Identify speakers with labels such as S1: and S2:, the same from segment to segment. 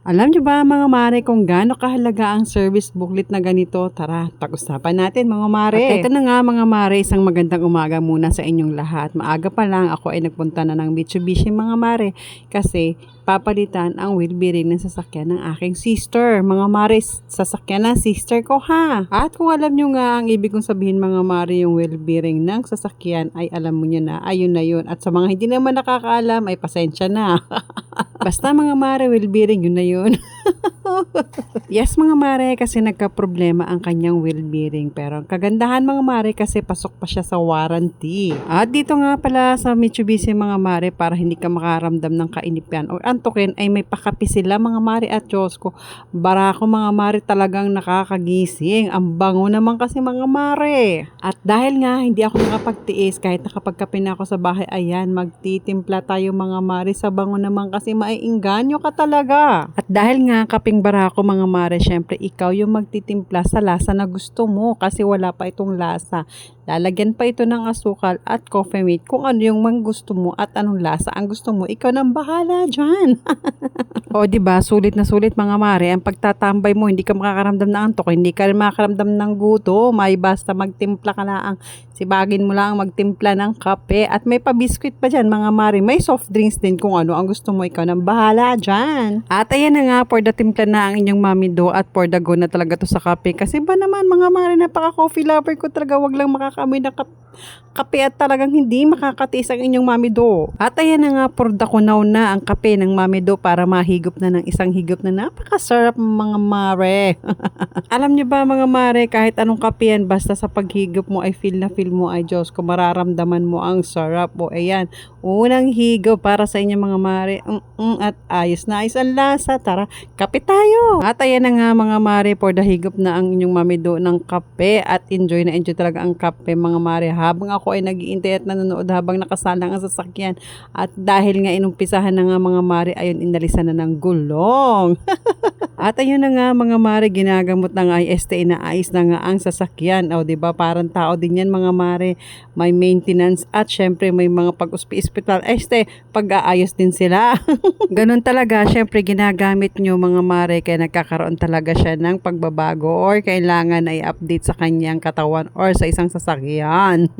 S1: Alam niyo ba mga mare kung gaano kahalaga ang service booklet na ganito? Tara, pag-usapan natin mga mare. At ito na nga mga mare, isang magandang umaga muna sa inyong lahat. Maaga pa lang ako ay nagpunta na ng Mitsubishi mga mare kasi papalitan ang wheel bearing ng sasakyan ng aking sister. Mga mare, sasakyan ng sister ko ha. At kung alam niyo nga ang ibig kong sabihin mga mare, yung wheel bearing ng sasakyan ay alam mo niyo na, ayun na yun. At sa mga hindi naman nakakaalam ay pasensya na. Basta mga mare, wheel bearing, yun na yun. Yes mga mare, kasi nagka-problema ang kanyang wheel bearing. Pero ang kagandahan mga mare kasi pasok pa siya sa warranty. At dito nga pala sa Mitsubishi mga mare, para hindi ka makaramdam ng kainipan o antukin, ay may pakapi sila mga mare. At Diyos ko, barako mga mare, talagang nakakagising. Ang bango naman kasi mga mare. At dahil nga hindi ako nakapagtiis, kahit nakapagkape na ako sa bahay, ayan, magtitimpla tayo mga mare. Sa bango naman kasi maiinganyo ka talaga. At dahil nga kaping barako mga mare, syempre ikaw yung magtitimpla sa lasa na gusto mo kasi wala pa itong lasa. Lalagyan pa ito ng asukal at coffee mate kung ano yung mang gusto mo at anong lasa ang gusto mo. Ikaw nang bahala dyan. O diba, sulit na sulit mga mare. Ang pagtatambay mo, hindi ka makakaramdam ng antok, hindi ka rin makakaramdam ng gutom. May basta magtimpla ka lang. Sibagin mo lang magtimpla ng kape. At may pa-biscuit pa dyan mga mare. May soft drinks din kung ano ang gusto mo. Ikaw nang bahala dyan. At ayan na nga, for the timpla na ang inyong mami do at for the go na talaga to sa kape. Kasi ba naman mga mare, napaka-coffee lover ko talaga. Wag lang makakamoy na kape at talagang hindi makakatiis ang inyong mami do. At ayan na nga, for the kunaw na ang kape ng mami do para mahigop na ng isang higop na napakasarap mga mare. Alam niyo ba mga mare, kahit anong kape yan, basta sa paghigop mo ay feel na feel mo, ay Diyos ko, mararamdaman mo ang sarap. O ayan, unang higop para sa inyo mga mare. At ayos na ayos ang lasa. Tara, kape tayo. At ayan na nga mga mare, for the higop na ang inyong mami do ng kape. At enjoy na enjoy talaga ang kape mga mare. Habang ako ay nag-iintay at nanonood habang nakasalang ang sasakyan. At dahil nga inumpisahan na nga mga mare, ayun, inalisan na ng gulong. At ayun na nga mga mare, ginagamot na nga ay STI na ayos na nga ang sasakyan. O diba, parang tao din yan mga mare. May maintenance at syempre may mga pag-hospital. Pag-aayos din sila. Ganun talaga, syempre ginagamit nyo mga mare, kaya nagkakaroon talaga siya ng pagbabago or kailangan ay update sa kanyang katawan or sa isang sasakyan.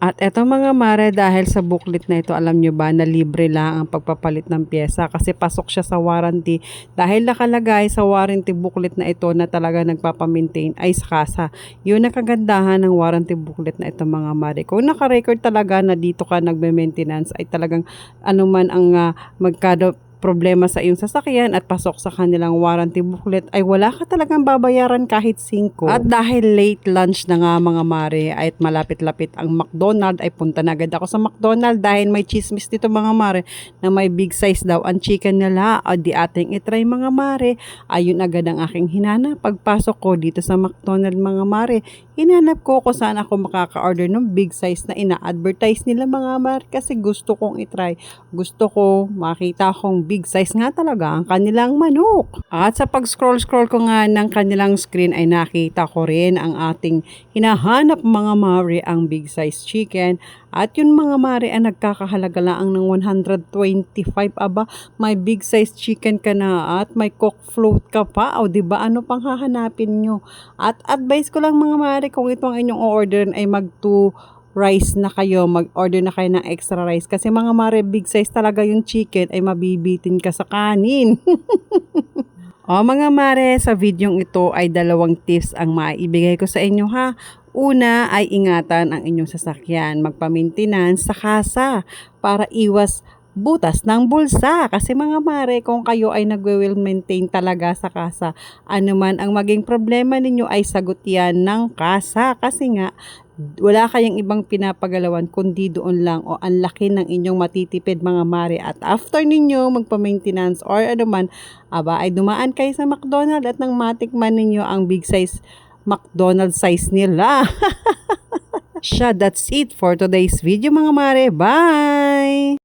S1: At eto mga mare, dahil sa booklet na ito, alam nyo ba na libre lang ang pagpapalit ng pyesa kasi pasok siya sa warranty. Dahil nakalagay sa warranty booklet na ito na talaga nagpapamaintain ay sa kasa. Yun ang kagandahan ng warranty booklet na ito mga mare. Kung naka-record talaga na dito ka nagme-maintenance, ay talagang anuman ang magkado problema sa iyong sasakyan at pasok sa kanilang warranty booklet, ay wala ka talagang babayaran kahit 5. At dahil late lunch na nga mga mare at malapit-lapit ang McDonald, ay punta na agad ako sa McDonald dahil may chismis dito mga mare na may big size daw ang chicken nila. O di ating itry mga mare. Ayun agad ang aking hinanap. Pagpasok ko dito sa McDonald mga mare, hinanap ko kung saan ako makaka-order ng big size na ina-advertise nila mga mare kasi gusto kong itry. Gusto ko makita kong big size nga talaga ang kanilang manok. At sa pag-scroll ko nga ng kanilang screen ay nakita ko rin ang ating hinahanap mga mare, ang big size chicken. At yun mga mare, ang nagkakahalaga lang ng 125. Aba, may big size chicken ka na at may coke float ka pa. O diba, ano pang hahanapin nyo? At advice ko lang mga mare, kung ito ang inyong order ay mag-2 rice na kayo, mag-order na kayo ng extra rice. Kasi mga mare, big size talaga yung chicken, ay mabibitin ka sa kanin. O mga mare, sa videong ito ay 2 tips ang maibigay ko sa inyo ha. Una ay ingatan ang inyong sasakyan, magpa-maintenance sa kasa para iwas butas ng bulsa. Kasi mga mare, kung kayo ay nagwe-well maintain talaga sa kasa, anuman ang maging problema ninyo ay sagot yan ng kasa. Kasi nga, wala kayang ibang pinapagalawan kundi doon lang, o ang laki ng inyong matitipid mga mare. At after ninyo magpa-maintenance or anuman, aba ay dumaan kayo sa McDonald at nang matikman ninyo ang big size McDonald size nila. That's it for today's video mga mare. Bye!